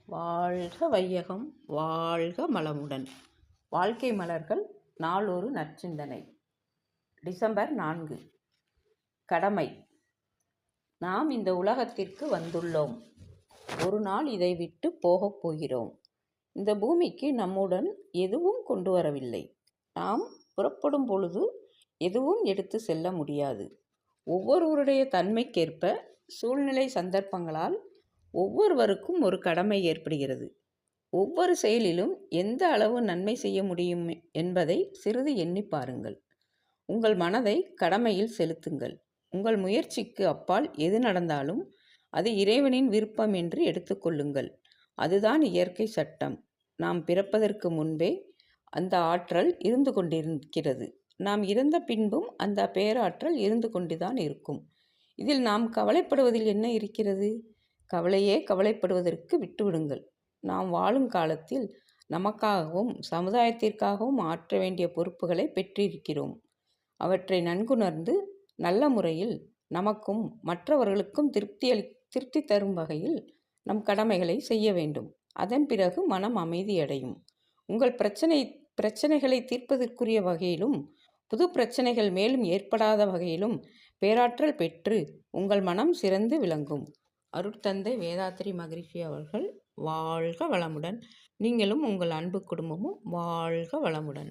வாழ்க வையகம், வாழ்க மலமுடன். வாழ்க்கை மலர்கள் நாளொரு நற்சிந்தனை. டிசம்பர் 4. கடமை. நாம் இந்த உலகத்திற்கு வந்துள்ளோம். ஒரு நாள் இதை விட்டு போகப் போகிறோம். இந்த பூமிக்கு நம்முடன் எதுவும் கொண்டு வரவில்லை. நாம் புறப்படும் பொழுது எதுவும் எடுத்து செல்ல முடியாது. ஒவ்வொருவருடைய தன்மைக்கேற்ப சூழ்நிலை சந்தர்ப்பங்களால் ஒவ்வொருவருக்கும் ஒரு கடமை ஏற்படுகிறது. ஒவ்வொரு செயலிலும் எந்த அளவு நன்மை செய்ய முடியும் என்பதை சிறிது எண்ணி பாருங்கள். உங்கள் மனதை கடமையில் செலுத்துங்கள். உங்கள் முயற்சிக்கு அப்பால் எது நடந்தாலும் அது இறைவனின் விருப்பம் என்று எடுத்துக்கொள்ளுங்கள். அதுதான் இயற்கை சட்டம். நாம் பிறப்பதற்கு முன்பே அந்த ஆற்றல் இருந்து கொண்டிருக்கிறது. நாம் இறந்த பின்பும் அந்த பேராற்றல் இருந்து கொண்டுதான் இருக்கும். இதில் நாம் கவலைப்படுவதில் என்ன இருக்கிறது? கவலையே கவலைப்படுவதற்கு விட்டுவிடுங்கள். நாம் வாழும் காலத்தில் நமக்காகவும் சமுதாயத்திற்காகவும் ஆற்ற வேண்டிய பொறுப்புகளை பெற்றிருக்கிறோம். அவற்றை நன்குணர்ந்து நல்ல முறையில் நமக்கும் மற்றவர்களுக்கும் திருப்தி தரும் வகையில் நம் கடமைகளை செய்ய வேண்டும். அதன் பிறகு மனம் அமைதியடையும். உங்கள் பிரச்சனைகளை தீர்ப்பதற்குரிய வகையிலும் புது பிரச்சனைகள் மேலும் ஏற்படாத வகையிலும் பேராற்றல் பெற்று உங்கள் மனம் சிறந்து விளங்கும். அருட்தந்தை வேதாத்ரி மகரிஷி அவர்கள் வாழ்க வளமுடன். நீங்களும் உங்கள் அன்பு குடும்பமும் வாழ்க வளமுடன்.